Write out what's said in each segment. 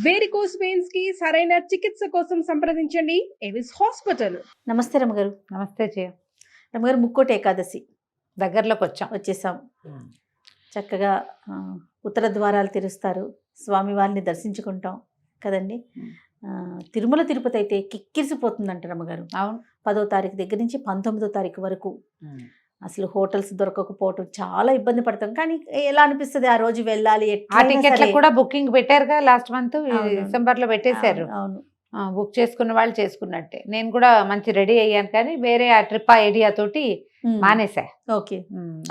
Varicose veins కి సరైన చికిత్స కోసం సంప్రదించండి ఎవిస్ హాస్పిటల్. నమస్తే రమగారు. నమస్తే జయ. రమగారు, ముక్కోటి ఏకాదశి దగ్గరలోకి వచ్చేసాం. చక్కగా ఉత్తర ద్వారాలు తెరుస్తారు, స్వామివారిని దర్శించుకుంటాం కదండి. తిరుమల తిరుపతి అయితే కిక్కిరిసిపోతుందంట రమగారు. అవును, 10వ తారీఖు దగ్గర నుంచి 19వ తారీఖు వరకు అసలు హోటల్స్ దొరకకపోవటం చాలా ఇబ్బంది పడతాం. కానీ ఎలా అనిపిస్తుంది ఆ రోజు వెళ్ళాలి. ఆ టికెట్లకు కూడా బుకింగ్ పెట్టారుగా, లాస్ట్ మంత్ అవును. డిసెంబర్ లో పెట్టేశారు. అవును, బుక్ చేసుకున్న వాళ్ళు చేసుకున్నట్టే. నేను కూడా మంచి రెడీ అయ్యాను, కానీ వేరే ఆ ట్రిప్ ఐడియా తోటి మానేసా. ఓకే,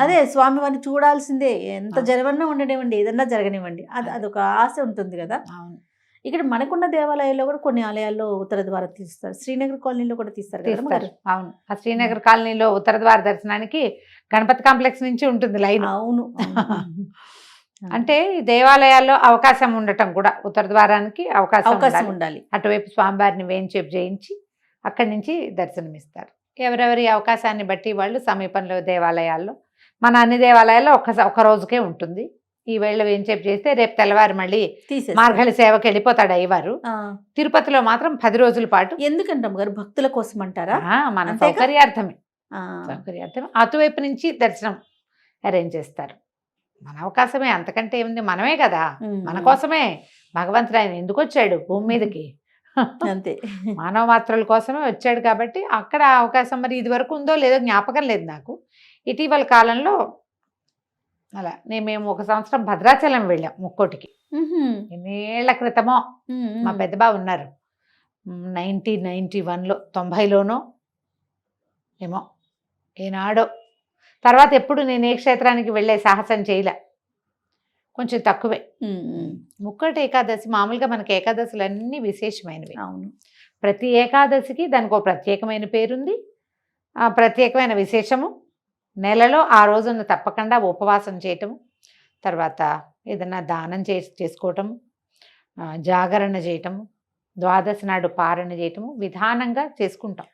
అదే స్వామివారిని చూడాల్సిందే. ఎంత జరగన్నా ఉండనివ్వండి, ఏదన్నా జరగనివ్వండి, అదొక ఆశ ఉంటుంది కదా. అవును, ఇక్కడ మనకున్న దేవాలయాల్లో కూడా కొన్ని ఆలయాల్లో ఉత్తర ద్వారం తీస్తారు, శ్రీనగర్ కాలనీలో కూడా తీస్తారు. అవును, ఆ శ్రీనగర్ కాలనీలో ఉత్తర ద్వార దర్శనానికి గణపతి కాంప్లెక్స్ నుంచి ఉంటుంది లైన్. అవును. అంటే దేవాలయాల్లో అవకాశం ఉండటం కూడా, ఉత్తర ద్వారానికి అవకాశం ఉండాలి. అటువైపు స్వామివారిని వేయించేపు చేయించి అక్కడి నుంచి దర్శనమిస్తారు. ఎవరెవరి అవకాశాన్ని బట్టి వాళ్ళు సమీపంలో దేవాలయాల్లో, మన అన్ని దేవాలయాల్లో ఒక రోజుకే ఉంటుంది. ఈ వేళ వేయించేపు చేస్తే రేపు తెల్లవారు మళ్ళీ మార్గళి సేవకి వెళ్ళిపోతాడు అయ్యవారు. తిరుపతిలో మాత్రం 10 రోజుల పాటు. ఎందుకంటే గారు భక్తుల కోసం అంటారా? మన సౌకర్యార్థమే. అటువైపు నుంచి దర్శనం అరేంజ్ చేస్తారు. మన అవకాశమే, అంతకంటే ఏముంది, మనమే కదా, మన కోసమే భగవంతుడు ఆయన ఎందుకు వచ్చాడు భూమి మీదకి, అంతే, మానవ మాత్రల కోసమే వచ్చాడు. కాబట్టి అక్కడ అవకాశం మరి ఇది వరకు ఉందో లేదో జ్ఞాపకం లేదు నాకు. ఇటీవల కాలంలో అలా మేము ఒక సంవత్సరం భద్రాచలం వెళ్ళాం ముక్కోటికి. ఎన్నేళ్ల క్రితమో మా పెద్దబా ఉన్నారు, 1991లో 90లోనో ఏమో, ఏనాడో. తర్వాత ఎప్పుడు నేను ఏ క్షేత్రానికి వెళ్ళే సాహసం చేయలే, కొంచెం తక్కువే. ముక్కోటి ఏకాదశి మామూలుగా మనకి ఏకాదశులు అన్నీ విశేషమైనవి. అవును, ప్రతి ఏకాదశికి దానికి ఒక ప్రత్యేకమైన పేరుంది, ప్రత్యేకమైన విశేషము. నెలలో ఆ రోజున తప్పకుండా ఉపవాసం చేయటము, తర్వాత ఏదన్నా దానం చేసుకోవటము, జాగరణ చేయటము, ద్వాదశి నాడు పారణ చేయటము విధానంగా చేసుకుంటాం.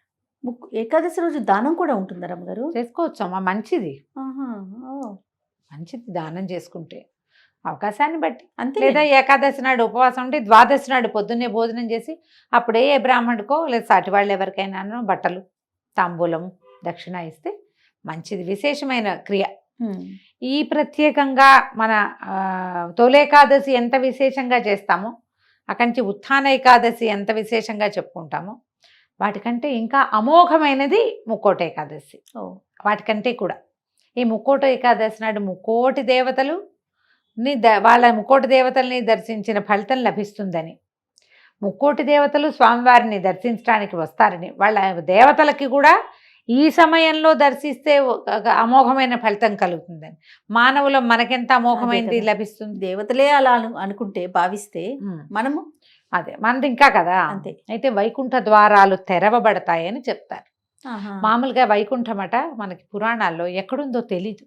ఏకాదశి రోజు దానం కూడా ఉంటుందా రమ్మగారు? చేసుకోవచ్చమ్మా, మంచిది. మంచిది దానం చేసుకుంటే, అవకాశాన్ని బట్టి. అంతే. లేదా ఏకాదశి నాడు ఉపవాసం ఉంటే ద్వాదశి నాడు పొద్దున్నే భోజనం చేసి అప్పుడే ఏ బ్రాహ్మణుడికో లేదా సాటి వాళ్ళు ఎవరికైనా బట్టలు తాంబూలము దక్షిణ ఇస్తే మంచిది, విశేషమైన క్రియ. ఈ ప్రత్యేకంగా మన తొలేకాదశి ఎంత విశేషంగా చేస్తామో, అక్కడి నుంచి ఉత్థాన ఏకాదశి ఎంత విశేషంగా చెప్పుకుంటామో, వాటికంటే ఇంకా అమోఘమైనది ముక్కోటి ఏకాదశి. వాటికంటే కూడా ఈ ముక్కోటి ఏకాదశి నాడు ముక్కోటి దేవతలు వాళ్ళ ముక్కోటి దేవతల్ని దర్శించిన ఫలితం లభిస్తుందని, ముక్కోటి దేవతలు స్వామివారిని దర్శించడానికి వస్తారని, వాళ్ళ దేవతలకి కూడా ఈ సమయంలో దర్శిస్తే అమోఘమైన ఫలితం కలుగుతుందని, మానవులు మనకెంత అమోఘమైనది లభిస్తుంది. దేవతలే అలా అనుకుంటే భావిస్తే మనము అదే మనది ఇంకా కదా. అంతే. అయితే వైకుంఠ ద్వారాలు తెరవబడతాయని చెప్తారు. మామూలుగా వైకుంఠమట మనకి పురాణాల్లో ఎక్కడుందో తెలీదు.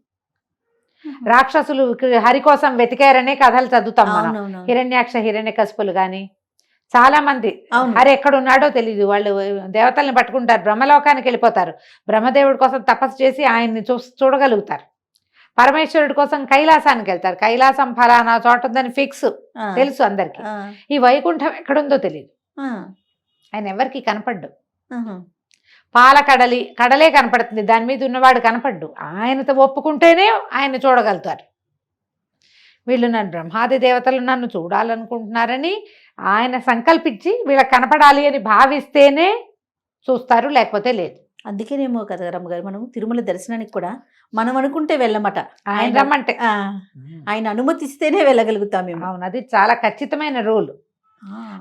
రాక్షసులు హరి కోసం వెతికారనే కథలు చదువుతాం మనం. హిరణ్యాక్ష హిరణ్యకశిపులు కానీ చాలా మంది హరి ఎక్కడున్నాడో తెలీదు. వాళ్ళు దేవతల్ని పట్టుకుంటారు, బ్రహ్మలోకానికి వెళ్ళిపోతారు, బ్రహ్మదేవుడి కోసం తపస్సు చేసి ఆయన్ని చూడగలుగుతారు. పరమేశ్వరుడి కోసం కైలాసానికి వెళ్తారు, కైలాసం ఫలానా చోట ఉందని ఫిక్స్ తెలుసు అందరికి. ఈ వైకుంఠం ఎక్కడుందో తెలియదు, ఆయన ఎవరికి కనపడ్డు. కడలే కనపడుతుంది, దాని మీద ఉన్నవాడు కనపడ్డు. ఆయనతో ఒప్పుకుంటేనే ఆయన చూడగలుగుతారు. వీళ్ళు నన్ను బ్రహ్మాది దేవతలు నన్ను చూడాలనుకుంటున్నారని ఆయన సంకల్పించి వీళ్ళకి కనపడాలి అని భావిస్తేనే చూస్తారు, లేకపోతే లేదు. అందుకేనేమో కదా రమ్మగారు, మనం తిరుమల దర్శనానికి కూడా మనం అనుకుంటే వెళ్ళమట, ఆయన రమ్మంటే, ఆయన అనుమతిస్తేనే వెళ్ళగలుగుతాం మేము. అవును, అది చాలా ఖచ్చితమైన రూల్.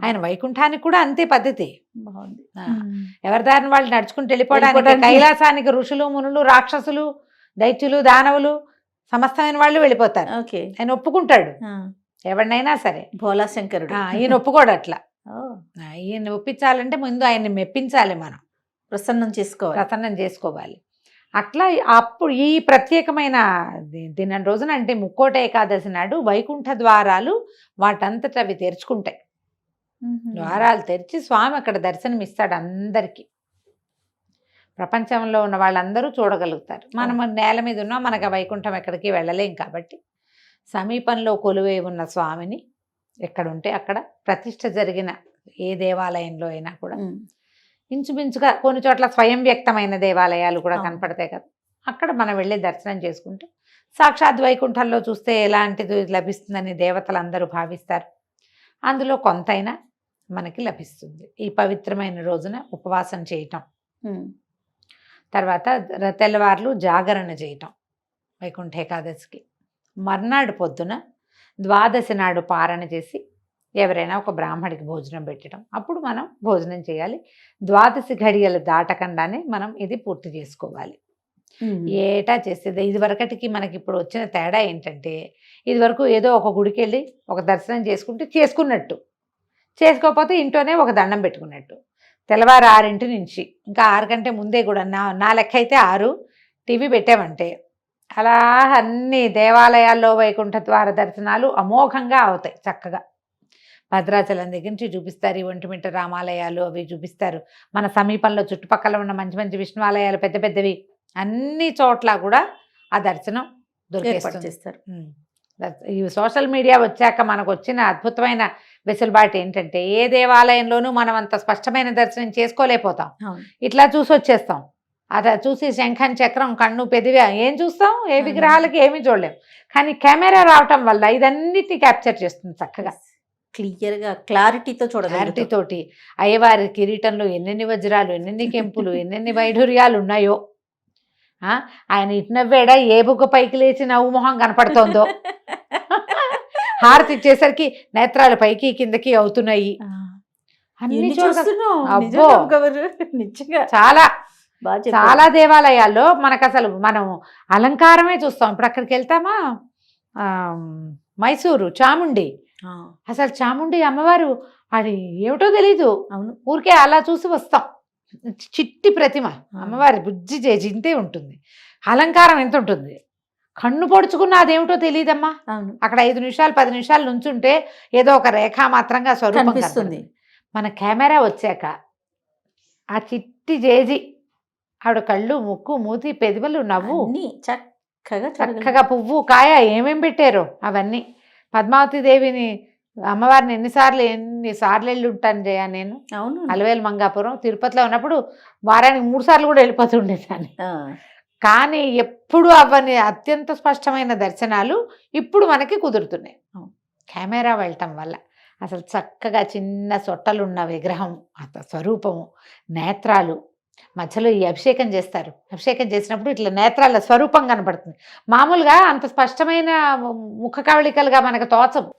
ఆయన వైకుంఠానికి కూడా అంతే పద్ధతి. బాగుంది. ఎవరి దారిని వాళ్ళు నడుచుకుంటూ వెళ్ళిపోవడానికి, కైలాసానికి ఋషులు మునులు రాక్షసులు దైత్యులు దానవులు సమస్తమైన వాళ్ళు వెళ్ళిపోతారు. ఆయన ఒప్పుకుంటాడు ఎవరినైనా సరే. భోలా శంకరుడు ఈయన ఒప్పుకోడు అట్లా. ఈయన ఒప్పించాలంటే ముందు ఆయన్ని మెప్పించాలి, మనం ప్రసన్నం చేసుకోవాలి. అట్లా అప్పుడు ఈ ప్రత్యేకమైన దినం రోజున, అంటే ముక్కోటి ఏకాదశి నాడు వైకుంఠ ద్వారాలు వాటంతట అవి తెరుచుకుంటాయి. ద్వారాలు తెరిచి స్వామి అక్కడ దర్శనమిస్తాడు అందరికీ. ప్రపంచంలో ఉన్న వాళ్ళందరూ చూడగలుగుతారు. మనం నేల మీద ఉన్నా మనకు వైకుంఠం ఎక్కడికి వెళ్ళలేం కాబట్టి సమీపంలో కొలువై ఉన్న స్వామిని ఎక్కడ ఉంటే అక్కడ ప్రతిష్ఠ జరిగిన ఏ దేవాలయంలో అయినా కూడా ఉమ్. ఇంచుమించుగా కొన్ని చోట్ల స్వయం వ్యక్తమైన దేవాలయాలు కూడా అవును. కనపడతాయి కదా, అక్కడ మనం వెళ్ళి దర్శనం చేసుకుంటే సాక్షాత్ వైకుంఠంలో చూస్తే ఎలాంటిది లభిస్తుందని దేవతలందరూ భావిస్తారు. అందులో కొంతైనా మనకి లభిస్తుంది. ఈ పవిత్రమైన రోజున ఉపవాసం చేయటం, ఉమ్. తర్వాత తెల్లవార్లు జాగరణ చేయటం వైకుంఠ ఏకాదశికి, మర్నాడు పొద్దున ద్వాదశి నాడు పారణ చేసి ఎవరైనా ఒక బ్రాహ్మడికి భోజనం పెట్టడం, అప్పుడు మనం భోజనం చేయాలి. ద్వాదశి ఘడియలు దాటకుండానే మనం ఇది పూర్తి చేసుకోవాలి. ఉమ్. ఏటా చేసేది. ఇది వరకటికి మనకి ఇప్పుడు వచ్చిన తేడా ఏంటంటే, ఇది వరకు ఏదో ఒక గుడికి వెళ్ళి ఒక దర్శనం చేసుకుంటే చేసుకున్నట్టు, చేసుకోకపోతే ఇంట్లోనే ఒక దండం పెట్టుకున్నట్టు. తెల్లవారు 6 నుంచి ఇంకా 6 కంటే ముందే కూడా నా లెక్క అయితే 6 టీవీ పెట్టామంటే అలా అన్ని దేవాలయాల్లో వైకుంఠ ద్వార దర్శనాలు అమోఘంగా అవుతాయి. చక్కగా భద్రాచలం దగ్గర నుంచి చూపిస్తారు, ఈ ఒంటిమిట్ట రామాలయాలు అవి చూపిస్తారు. మన సమీపంలో చుట్టుపక్కల ఉన్న మంచి మంచి విష్ణువాలయాలు పెద్ద పెద్దవి అన్ని చోట్ల కూడా ఆ దర్శనం ఏర్పాటు దొరికేస్తుంది. చేస్తారు. ఈ సోషల్ మీడియా వచ్చాక మనకు వచ్చిన అద్భుతమైన వెసులుబాటు ఏంటంటే, ఏ దేవాలయంలోనూ మనం అంత స్పష్టమైన దర్శనం చేసుకోలేకపోతాం. అవును. ఇట్లా చూసి వచ్చేస్తాం. అలా చూసి శంఖం చక్రం కన్ను పెదివి ఏం చూస్తాం, ఏ విగ్రహాలకి ఏమీ చూడలేం. కానీ కెమెరా రావటం వల్ల ఇదన్నిటిని క్యాప్చర్ చేస్తుంది చక్కగా, క్లియర్ గా క్లారిటీతో చూడగలుగుతాం. క్లారిటీ తోటి. అయ్యవారి కిరీటంలో ఎన్నెన్ని వజ్రాలు, ఎన్నెన్ని కెంపులు, ఎన్నెన్ని వైఢూర్యాలు ఉన్నాయో, ఆయన ఇటు నవ్వాడా, ఏ బుగ్గ పైకి లేచి నవ్వు మొహం కనపడుతోందో, హారతి ఇచ్చేసరికి నేత్రాలు పైకి కిందకి అవుతున్నాయి. అన్ని ఎన్ని చూడగ- చూస్తున్నాం, అబ్బో. నిజంగా గౌరు, నిజంగా చాలా బాగా చెప్పారు. చాలా దేవాలయాల్లో మనకు అసలు మనం అలంకారమే చూస్తాం. ఇప్పుడు అక్కడికి వెళ్తామా, మైసూరు చాముండి, ఆ, అసలు చాముండి అమ్మవారు అది ఏమిటో తెలీదు, అవును. ఊరికే అలా చూసి వస్తాం. చిట్టి ప్రతిమ అమ్మవారి బుజ్జి ఇంతే ఉంటుంది. అలంకారం ఎంత ఉంటుంది, కన్ను పొడుచుకున్న అదేమిటో తెలియదమ్మా. అవును, అక్కడ 5 నిమిషాలు 10 నిమిషాలు నుంచుంటే ఏదో ఒక రేఖా మాత్రంగా స్వరూపం కనిపిస్తుంది. కనపడుతుంది. మన కెమెరా వచ్చాక ఆ చిట్టి జేజి ఆవిడ కళ్ళు, ముక్కు, మూతి, పెదవులు, నవ్వు, అన్నీ చక్కగా చక్కగా పువ్వు, కాయ ఏమేం పెట్టారో అవన్నీ. పద్మావతి దేవిని అమ్మవారిని ఎన్నిసార్లు వెళ్ళి ఉంటాను జయ నేను. అవును. అలవేలు మంగాపురం తిరుపతిలో ఉన్నప్పుడు వారానికి 3 సార్లు కూడా వెళ్ళిపోతుండేదాన్ని. ఆ, కానీ ఎప్పుడు అవన్నీ అత్యంత స్పష్టమైన దర్శనాలు ఇప్పుడు మనకి కుదురుతున్నాయి కెమెరా వెళ్ళటం వల్ల. అసలు చక్కగా చిన్న సొట్టలున్న విగ్రహం, స్వరూపము, నేత్రాలు, మధ్యలో ఈ అభిషేకం చేస్తారు. అభిషేకం చేసినప్పుడు ఇట్లా నేత్రాల స్వరూపం కనపడుతుంది. మామూలుగా అంత స్పష్టమైన ముఖ కవళికలుగా మనకు తోచవు,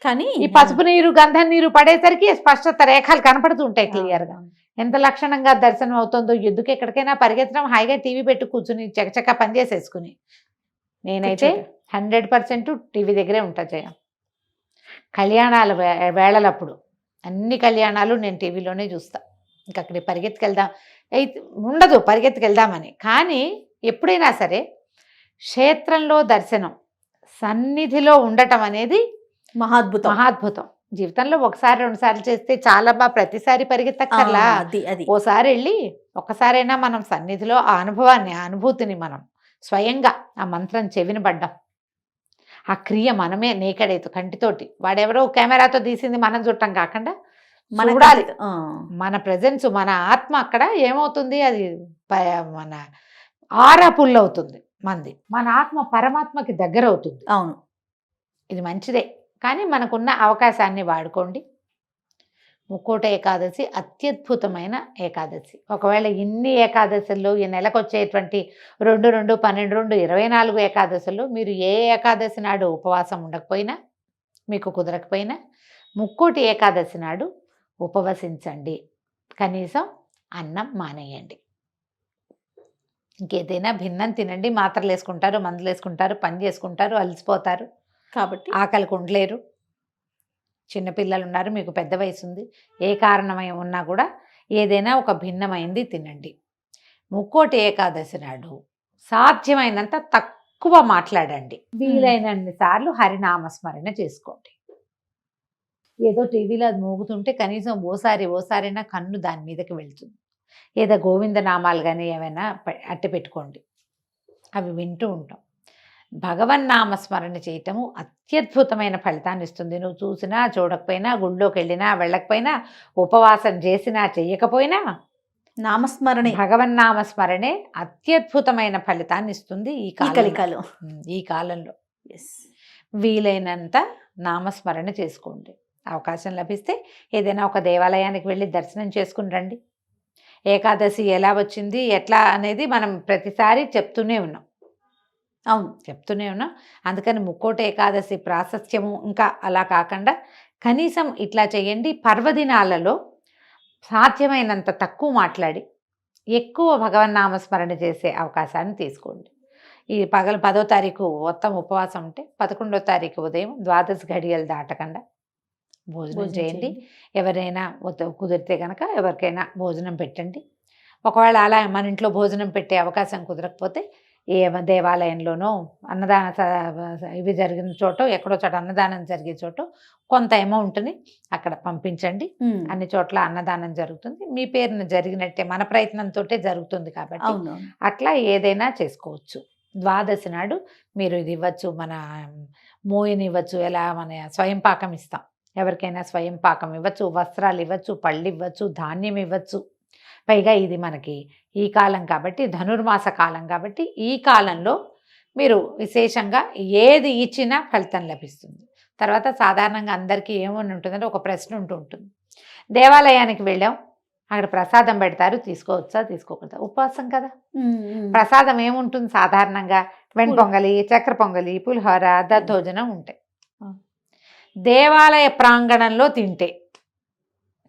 కానీ ఈ పసుపు నీరు గంధం నీరు పడేసరికి స్పష్టత రేఖలు కనపడుతూ ఉంటాయి క్లియర్గా. ఎంత లక్షణంగా దర్శనం అవుతుందో. ఎందుకు ఎక్కడికైనా పరిగెత్తడం, హాయిగా టీవీ పెట్టి కూర్చుని చకచకా పని చేసేసుకుని. నేనైతే 100% టీవీ దగ్గరే ఉంటా జయ. కళ్యాణాల వేళలప్పుడు అన్ని కళ్యాణాలు నేను టీవీలోనే చూస్తా. ఇంక అక్కడికి పరిగెత్తుకెళ్దాం అయితే ఉండదు, పరిగెత్తుకెళ్దామని. కానీ ఎప్పుడైనా సరే క్షేత్రంలో దర్శనం, సన్నిధిలో ఉండటం అనేది మహాద్భుతం. మహాద్భుతం. జీవితంలో 1-2 సార్లు చేస్తే చాలా ప్రతిసారి పరిగెత్తక్కర్లా. అది ఓసారి వెళ్ళి ఒక్కసారైనా మనం సన్నిధిలో ఆ అనుభవాన్ని, ఆ అనుభూతిని మనం స్వయంగా ఆ మంత్రం చెవిని పడ్డం, ఆ క్రియ మనమే నేకడైతే కంటితోటి, వాడెవరో కెమెరాతో తీసింది మనం చూడటం కాకుండా చూడాలి. మన ప్రెజెన్స్, మన ఆత్మ అక్కడ ఏమవుతుంది, అది మన ఆరా పుల్ అవుతుంది మంది, మన ఆత్మ పరమాత్మకి దగ్గర అవుతుంది. అవును, ఇది మంచిదే. కానీ మనకున్న అవకాశాన్ని వాడుకోండి. ముక్కోటి ఏకాదశి అత్యద్భుతమైన ఏకాదశి. ఒకవేళ ఇన్ని ఏకాదశుల్లో ఈ నెలకు వచ్చేటువంటి 2, 2, 12, 24 ఏకాదశుల్లో మీరు ఏ ఏకాదశి నాడు ఉపవాసం ఉండకపోయినా, మీకు కుదరకపోయినా, ముక్కోటి ఏకాదశి నాడు ఉపవసించండి. కనీసం అన్నం మానేయండి. ఇంకేదైనా భిన్నం తినండి. మాత్రలు వేసుకుంటారు, మందులు వేసుకుంటారు, పని చేసుకుంటారు, అలసిపోతారు, కాబట్టి ఆకలికి ఉండలేరు. చిన్నపిల్లలు ఉన్నారు, మీకు పెద్ద వయసు ఉంది. ఏ కారణమై ఉన్నా కూడా ఏదైనా ఒక భిన్నమైంది తినండి. ముక్కోటి ఏకాదశి నాడు సాధ్యమైనంత తక్కువ మాట్లాడండి. వీలైనన్ని సార్లు హరినామస్మరణ చేసుకోండి. ఏదో టీవీలో అది మోగుతుంటే కనీసం ఓసారైనా కన్ను దాని మీదకి వెళ్తుంది. ఏదో గోవింద నామాలు కానీ ఏమైనా అట్టి పెట్టుకోండి, అవి వింటూ ఉంటాం. భగవన్నామస్మరణ చేయటము అత్యద్భుతమైన ఫలితాన్ని ఇస్తుంది. నువ్వు చూసినా చూడకపోయినా, గుళ్ళోకి వెళ్ళినా వెళ్ళకపోయినా, ఉపవాసం చేసినా చెయ్యకపోయినా నామస్మరణే భగవన్నామస్మరణే అత్యద్భుతమైన ఫలితాన్ని ఇస్తుంది ఈ కలికాలం. ఈ కాలంలో. వీలైనంత నామస్మరణ చేసుకోండి. అవకాశం లభిస్తే ఏదైనా ఒక దేవాలయానికి వెళ్ళి దర్శనం చేసుకుని రండి. ఏకాదశి ఎలా వచ్చింది ఎట్లా అనేది మనం ప్రతిసారి చెప్తూనే ఉన్నాం. అవును, చెప్తూనే ఉన్నాం. అందుకని ముక్కోటి ఏకాదశి ప్రాశస్త్యము ఇంకా అలా కాకుండా కనీసం ఇట్లా చేయండి. పర్వదినాలలో సాధ్యమైనంత తక్కువ మాట్లాడి ఎక్కువ భగవన్నామస్మరణ చేసే అవకాశాన్ని తీసుకోండి. ఈ 10వ తారీఖు మొత్తం ఉపవాసం ఉంటే 11వ తారీఖు ఉదయం 12 గడియలు దాటకుండా భోజనం చేయండి. ఎవరైనా కుదిరితే కనుక ఎవరికైనా భోజనం పెట్టండి. ఒకవేళ అలా మన ఇంట్లో భోజనం పెట్టే అవకాశం కుదరకపోతే ఏ దేవాలయంలోనో అన్నదాన ఇవి జరిగిన చోట ఎక్కడో చోట అన్నదానం జరిగే చోట కొంత అమౌంట్ని అక్కడ పంపించండి. అన్ని చోట్ల అన్నదానం జరుగుతుంది. మీ పేరున జరిగినట్టే మన ప్రయత్నంతో జరుగుతుంది కాబట్టి అట్లా ఏదైనా చేసుకోవచ్చు. ద్వాదశి నాడు మీరు ఇది ఇవ్వచ్చు, మన మోయిని ఇవ్వచ్చు. ఎలా మన స్వయం పాకం ఇస్తాం, ఎవరికైనా స్వయం పాకం ఇవ్వచ్చు, వస్త్రాలు ఇవ్వచ్చు, పళ్ళు ఇవ్వచ్చు, ధాన్యం ఇవ్వచ్చు. పైగా ఇది మనకి ఈ కాలం కాబట్టి, ధనుర్మాస కాలం కాబట్టి ఈ కాలంలో మీరు విశేషంగా ఏది ఇచ్చినా ఫలితం లభిస్తుంది. తర్వాత సాధారణంగా అందరికీ ఏమని ఉంటుందంటే ఒక ప్రశ్న ఉంటుంది. దేవాలయానికి వెళ్ళాం, అక్కడ ప్రసాదం పెడతారు, తీసుకోవచ్చా తీసుకోకూడదా? ఉపవాసం కదా, ప్రసాదం ఏముంటుంది సాధారణంగా? వెణ్పొంగలి, చక్కెర పొంగలి, పులిహోర, దద్దోజనం ఉంటాయి. దేవాలయ ప్రాంగణంలో తింటే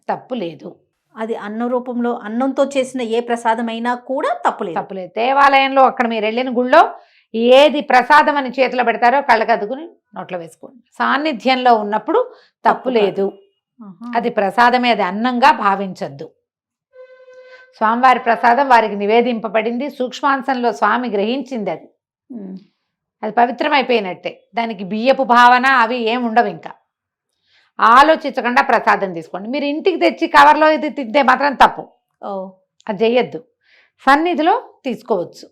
తప్పు లేదు. అది అన్న రూపంలో అన్నంతో చేసిన ఏ ప్రసాదమైనా కూడా తప్పులేదు. దేవాలయంలో అక్కడ మీరు వెళ్ళిన గుళ్ళో ఏది ప్రసాదం అని చేతిలో పెడతారో కళ్ళకద్దుకుని నోట్లో వేసుకోండి. సాన్నిధ్యంలో ఉన్నప్పుడు తప్పు లేదు. అది ప్రసాదమే, అది అన్నంగా భావించద్దు. స్వామివారి ప్రసాదం వారికి నివేదింపబడింది, సూక్ష్మాంశంలో స్వామి గ్రహించింది. అది పవిత్రమైపోయినట్టే. దానికి బియ్యపు భావన అవి ఏముండవు. ఇంకా ఆలోచించకుండా ప్రసాదం తీసుకోండి. మీరు ఇంటికి తెచ్చి కవర్లో ఇది తింటే మాత్రం తప్పు. అది చెయ్యొద్దు. సన్నిధిలో తీసుకోవచ్చు.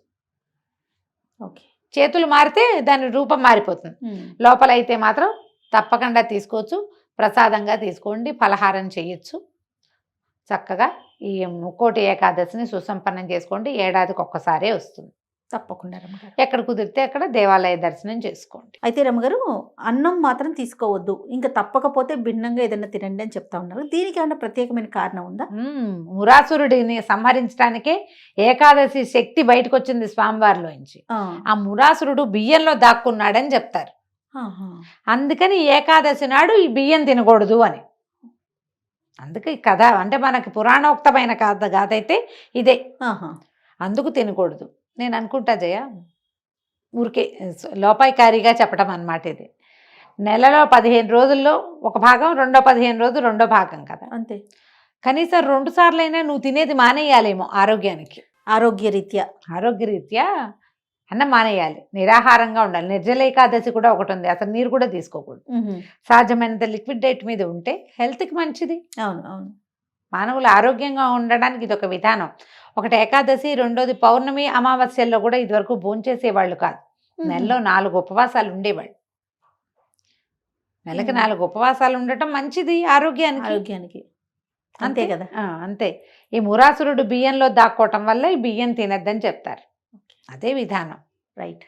చేతులు మారితే దాని రూపం మారిపోతుంది. లోపల అయితే మాత్రం తప్పకుండా తీసుకోవచ్చు. ప్రసాదంగా తీసుకోండి. ఫలహారం చేయొచ్చు. చక్కగా ఈ ముక్కోటి ఏకాదశిని సుసంపన్నం చేసుకోండి. ఏడాదికి ఒక్కసారే వస్తుంది. తప్పకుండా రమ్మగారు, ఎక్కడ కుదిరితే అక్కడ దేవాలయ దర్శనం చేసుకోండి. అయితే రమ్మగారు, అన్నం మాత్రం తీసుకోవద్దు, ఇంకా తప్పకపోతే భిన్నంగా ఏదైనా తినండి అని చెప్తా ఉన్నారు. దీనికి ఏమైనా ప్రత్యేకమైన కారణం ఉందా? మురాసురుడిని సంహరించడానికే ఏకాదశి శక్తి బయటకు వచ్చింది స్వామివారిలోంచి. ఆ మురాసురుడు బియ్యంలో దాక్కున్నాడని చెప్తారు. అందుకని ఏకాదశి నాడు ఈ బియ్యం తినకూడదు అని. అందుకే ఈ కథ అంటే మనకి పురాణోక్తమైన గాథ అయితే ఇదే. అందుకు తినకూడదు. నేను అనుకుంటా జయ, ఊరికే లోపాయికారిగా చెప్పడం అన్నమాట. ఇది నెలలో 15 రోజుల్లో ఒక భాగం, రెండో 15 రోజులు రెండో భాగం కదా, అంతే. కనీసం 2 సార్లైనా నువ్వు తినేది మానేయాలేమో ఆరోగ్యానికి. ఆరోగ్యరీత్యా అన్నం మానేయాలి, నిరాహారంగా ఉండాలి. నిర్జల ఏకాదశి కూడా ఒకటి ఉంది, అసలు నీరు కూడా తీసుకోకూడదు. సాధ్యమైనంత లిక్విడ్ డైట్ మీద ఉంటే హెల్త్కి మంచిది. అవును. మానవులు ఆరోగ్యంగా ఉండడానికి ఇది ఒక విధానం. ఒకటి ఏకాదశి, రెండోది పౌర్ణమి, అమావాస్యల్లో కూడా ఇదివరకు భోంచేసేవాళ్ళు కాదు. నెలలో 4 ఉపవాసాలు ఉండేవాళ్ళు. నెలకి 4 ఉపవాసాలు ఉండటం మంచిది ఆరోగ్యానికి. అంతే కదా. అంతే. ఈ మురాసురుడు బియ్యంలో దాక్కోవటం వల్ల ఈ బియ్యం తినద్దని చెప్తారు. అదే విధానం. రైట్.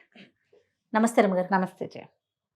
నమస్తే రమ్మగారు. నమస్తే జయ.